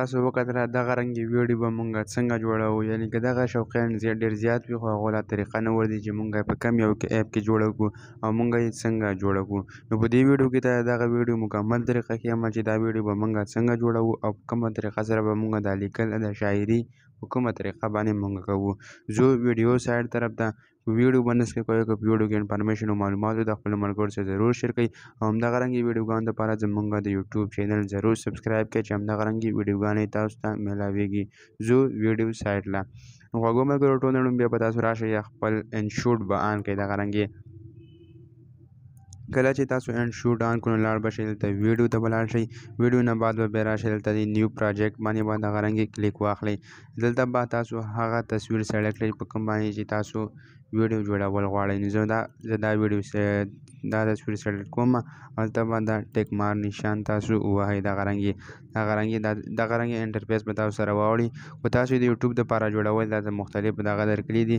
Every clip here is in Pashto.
تاسو وکتله دغه رنګې ویډیو به مونږ څنګه جوړوو، یعنې که دغه شوقیان ډېر زیات وي خو هغو له طریقه نه ورځي چې مونږ په کوم یو ایپ کې جوړه کړو او مونږ یې څنګه جوړه کړو. نو په دې ویډیو کې دغه ویډیو مکمل طریقه ښیم چې دا ویډیو به مونږ څنګه جوړوو او په کومه طریقه سره به مونږ دا لیکل د شاعري په کومه طریقه باندې مونږ کوو. زه ویډیو سایډ طرف ته ویډیو باندې سکیپ کوئ که په ویډیو کې انفارمیشن او معلوماتو د خپلو ملګرو سره ضرور شیر کړئ او همدغه رنګې ویډیوګانو دپاره زمونږ د یوټیوب چینل ضرور سبسکرایب کړئ چې همدغه رنګې ویډیوګانې تاسو ته میلاویږي. زه ویډیو سایډ له غوږو ملګرو ټول نړۍ بیا به تاسو راشئ خپل انشوټ به آن کړئ. دغه رنګې کله چې تاسو اینډ شوټ آن کړو لاړ به شئ دلته ویډیو ته به لاړ شئ. ویډیو نه بعد به بیا راشئ دلته د نیو پراجیکټ باندې به دغه رنګې کلیک واخلئ. دلته به تاسو هغه تصویر سلیکټ کړئ په کوم باندې چې تاسو ویډیو جوړول غواړئ. نو زه دا ویډیو دا تصویر سلیکټ کوم. هلته به دا ټیک مار نشان تاسو ووهئ. دغه رنګې انټرفیس به تاسو سره واوړي. خو تاسو د یوټیوب دپاره جوړول دا د مختلف دغه درکړي دي،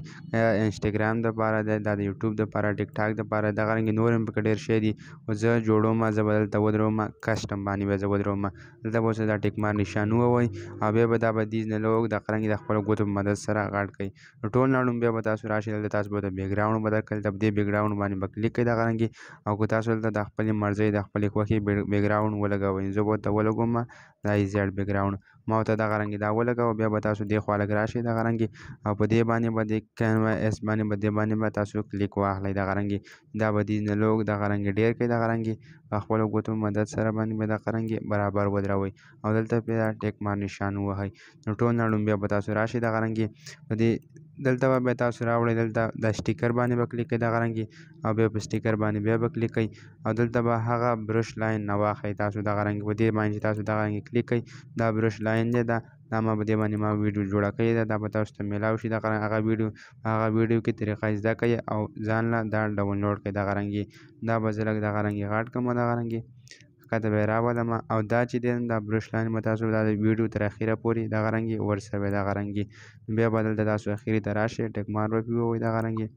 انسټاګرام دپاره دی، دا د یوټیوب دپاره، ټیک ټاک دپاره، دغه رنګې نور هم پکې ډېر شی دي. خو زه جوړوم، زه به دلته ودروم، کسټم باندې به زه ودروم. دلته به اوس دا ټیک مار نشان ووهئ او بیا به دا بدیز نه لوګ دغه رنګې د خپلو ګوتو په مدد سره غټ کړئ. نو ټول نړۍ بیا به تاسو راشئ دلته تاسو به د بیکګراوند بدل کړئ. د دې بیکګراوند باندې به کلیک کړئ دغه رنګې او که تاسو دلته د خپلې مرضۍ د خپلې خوښې بیکګراوند ولګوئ. زه به ورته ولګوم دا زیډ بیکګراوند. ما ورته دغه رنګې دا ولګوه. بیا به تاسو دې خوا لږ راشئ دغه رنګې او په دې باندې به د کینوس باندې به تاسو کلیک واخلئ. دغه رنګې دا بدیز نه لوګ دغه رنګې ډېر کړئ. دغه رنګې په خپلو ګوتو مدد سره باندې به دغه رنګې برابر ودروئ او دلته بیا ټیک مار نشان ووهئ. نو ټول نړۍ بیا به تاسو راشئ دغه رنګې په دې دلته به بیا تاسو راوړئ دلته د سټیکر باندې به کلیک کړئ دغه رنګې او بیا په سټیکر باندې بیا به کلیک کړئ او دلته به هغه برش لاین نه واخلئ تاسو دغه رنګې په دې باندې چې تاسو دغه رنګې کلیک کړئ دا برش لاین دی. دا ما په دې باندې ما ویډیو جوړه کړې ده، دا به تاسو ته میلاو شي. هغه ویډیو کې طریقه زده کړئ او ځان له دا ډاونلوډ کړئ. دغه رنګې دا به زه لږ دغه رنګې غټ کړم دغه رنګې ښکته به یې راولم او دا چې دی دا برش لاین به تاسو دا د ویډیو تر اخره پورې دغه رنګې ورسوئ. دغه رنګې بیا به دلته تاسو اخري ته راشئ ټیک مار به پرې ووهئ. دغه رنګې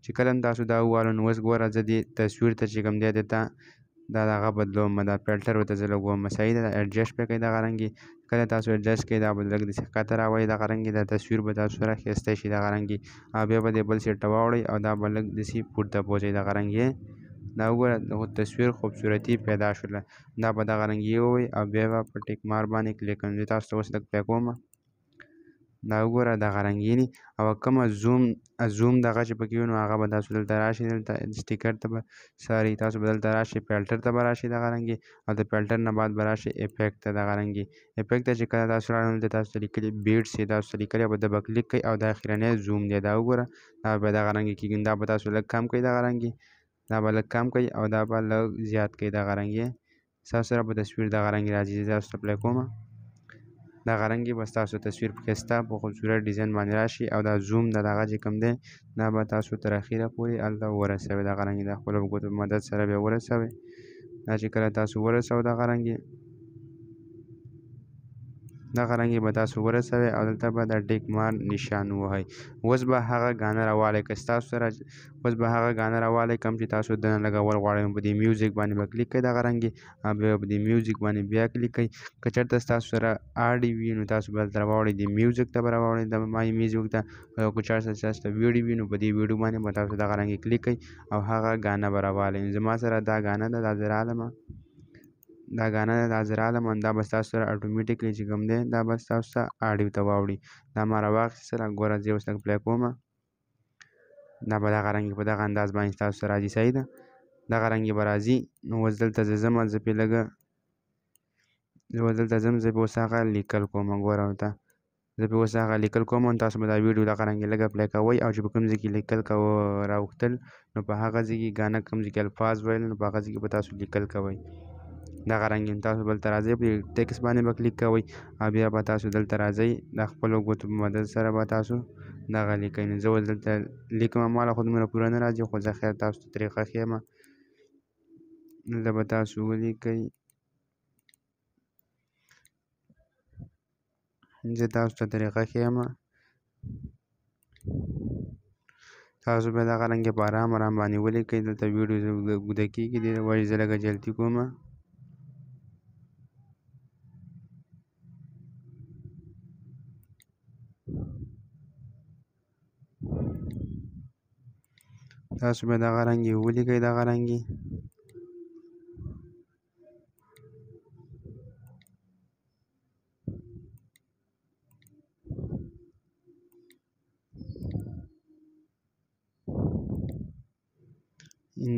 چې کله هم تاسو دا ووالو نو اوس ګوره زه دې تصویر ته چې کوم دی دلته دا دغه بدلوم، دا فلټر ورته زه لګوم. صحیح ده، ایډجسټ پرې کړئ. دغه رنګې کله تاسو ایډجسټ کړئ دا به لږ داسې ښکته راولئ. دغه رنګې دا تصویر به تاسو سره ښایسته شي. دغه رنګې او بیا به دې بل سایډ ته واوړئ او دا به لږ داسې پورته بوځئ. دغه رنګې دا وګوره د تصویر خوبصورتي پیدا شوله. دا به دغه رنګې ووهئ او بیا به په ټیک مار باندې کلیک کړئ. زه تاسو ته اوس لږ پلی کوم. دا وګوره دغه رنګینې او کومه زوم دغه چې پکې وي نو هغه به تاسو دلته راشئ دلته سټیکر ته به تاسو به دلته راشئ فلټر ته به راشئ دغه رنګې او د فلټر نه بعد به راشئ افیکټ ته. دغه رنګې افیکټ ته چې کله تاسو راغلئ دلته تاسو ته لیکلي بیټس یې تاسو ته لیکلی به ده به کلیک کړئ او دا اخرنی زوم دی. دا وګوره دا به دغه رنګې کېږي. دا به تاسو لږ کم کړئ. دغه رنګې دا به لږ کم کړئ او دا به لږ زیات کړئ. دغه رنګې ستاسو سره به تصویر دغه رنګې راځي. زه تاسو ته پلی کوم. دغه رنګې به ستاسو تصویر په ښایسته په خوبصورت ډیزاین باندې راشي او دا زوم د دغه چې کوم دی دا به تاسو تر اخره پورې هلته ورسوئ. دغه رنګې د خپلو ګوتو په مدد سره بیا ورسوئ. دا چې کله تاسو ورسوئ دغه رنګې به تاسو ورسوئ او دلته به د ټیک مار نشان ووهئ. اوس به هغه ګانه راوالی که ستاسو سره اوس به هغه ګانه راوالی کوم چې تاسو دننه لګول غواړئ. په دې میوزیک باندې به کلیک کړئ. دغه رنګې او بیا په دې میوزیک باندې بیا کلیک کړئ. که چېرته ستاسو سره آډیو وي نو تاسو به هلته راواړئ د میوزیک ته به راواړئ د مای میوزیک ته. او که چېرته ستاسو ته ویډیو وي نو په دې ویډیو باندې به تاسو دغه رنګې کلیک کړئ او هغه ګانه به راوالی. زما سره دا ګانه ده، دا زه رالمه دا ګانه ده، دا زه رالم دا به ستاسو سره اټومیټیکلی چې کوم دی دا به ستاسو ته آډیو ته واوړي. دا ما راواخیستله. ګوره زه اوس لږ پلی کوم. دا به دغه رنګې په دغه انداز باندې ستاسو ته راځي. صحیح ده، دغه رنګې به راځي. نو اوس دلته زه ځم، زه پرې لږه زه پرې اوس هغه لیکل کوم. ګوره ورته زه پرې اوس هغه لیکل کوم. تاسو به دا ویډیو دغه رنګې لږه پلی کوئ او چې په کوم ځای کې لیکل راوښتل نو په هغه ځای کې ګانه کوم ځای کې الفاظ ویل نو په هغه ځای کې به تاسو لیکل کوئ. دغه رنګې تاسو بلته راځئ په ټیکسټ باندې به کلیک کوئ او بیا به تاسو دلته راځئ د خپلو ګوتو په مدد سره به تاسو دغه لیکئ. نو زه اوس دلته لیکم. ما له خو دومره پوره نه راځي خو زه خیر تاسو ته طریقه ښیم. دلته به تاسو ولیکئ. زه تاسو ته طریقه ښیم. تاسو به دغه رنګې په ارام باندې ولیکئ. دلته ویډیو اوږده کېږي دې وجې زه لږه جلدي کوم. تاسو به دغه رنګې ولیکئ دغه رنګې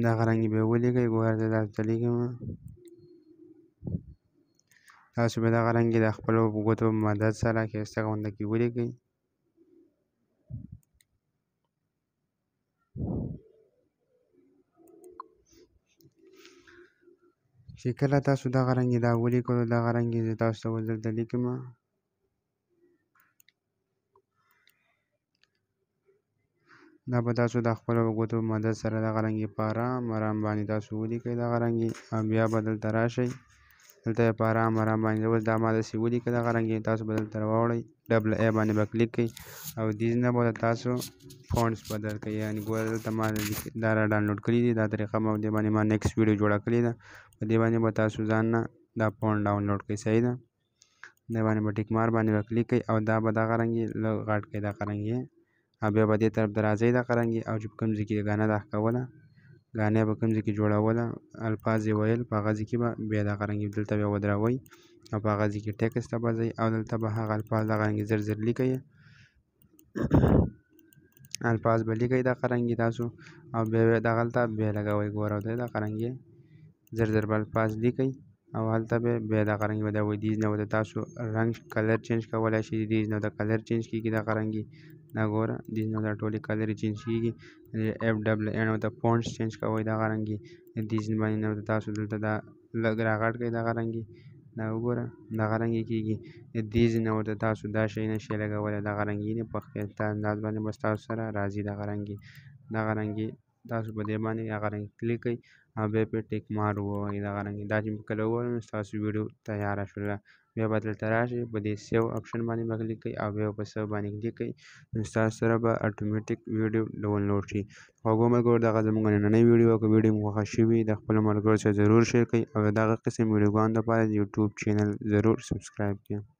دغه رنګې به ولیکئ. ګوره زه تاسو ته لیکم. تاسو به دغه رنګې د خپلو ګوتو په مدد سره ښایسته غونډه کې ولیکئ. چې کله تاسو دغه رنګې دا ولیکلو دغه رنګې زه تاسو ته اوس دلته لیکم. دا به تاسو د خپلو ګوتو په مدد سره دغه رنګې په ارام باندې تاسو ولیکئ دغه رنګې او بیا به دلته راشئ. دلته یې په ارام باندې اوس دا ما داسې ولیکه دغه رنګې تاسو به دلته راواړئ. ډبل ای باندې به کلیک کئ او دیز نه به تاسو فونټس بدل کئ. یعنې ګوره دلته ما دا را ډاونلوډ کړي دي. دا طریقه ما دې باندې ما نیکسټ ویډیو جوړه کړې ده. په دې باندې به تاسو ځان نه دا فونټ ډاونلوډ کئ. صحیح ده. دې باندې به ټیک مار باندې به کلیک کئ او دا به دغه رنګې لږ غټ کئ دغه رنګې او بیا به دې طرف ته راځئ دغه رنګې او چې په کوم ځای کې ګانا دا ښکوله ګانې په کوم ځای کې جوړوله الفاظ یې ویل په هغه ځای کې به بیا دغه رنګې دلته بیا ودروئ او په هغه ځای کې ټیکسټ ته به ځئ او دلته به هغه الفاظ دغه رنګې زر زر لیکئ. الفاظ به لیکئ دغه رنګې تاسو او بیا دغلته بیا لګوئ. ګوره دغه رنګې زر زر به الفاظ لیکئ او هلته بیا دغه رنګې به ودروئ. دیز نه به تاسو رنګ کلر چینج کولی شئ. دیز نه د کلر چینج کېږي دغه رنګې دا ګوره دیز نه دا ټولې کلر چینج کېږي. اف ډبل این او د فونټس چینج کوئ دغه رنګې. دیز باندې نه تاسو دلته دا لږ راغټ کړئ دغه رنګې دا وګوره دغه رنګې کېږي. دیز نه ورته تاسو دا شی نشئ لګولی دغه رنګې په ښایسته انداز باندې به ستاسو سره راځي دغه رنګې تاسو په دې باندې هغه رنګ کلیک کئ او بیا پرې ټیک مار ووهئ دغه رنګې. دا چې کله ووهئ نو ستاسو ویډیو تیاره شوله. بیا به دلته راشئ په دې سیو آپشن باندې به کلیک کئ او بیا په سیو باندې کلیک کئ نو ستاسو سره به اټومیټیک ویډیو ډاونلوډ شي. خوږو ملګرو دغه زموږ نننۍ ویډیو که ویډیو مو خوښه شوې د خپلو ملګرو سره ضرور شیر کړئ او د دغه قسم ویډیوګانو لپاره د یوټیوب چینل ضرور سبسکرایب کړئ.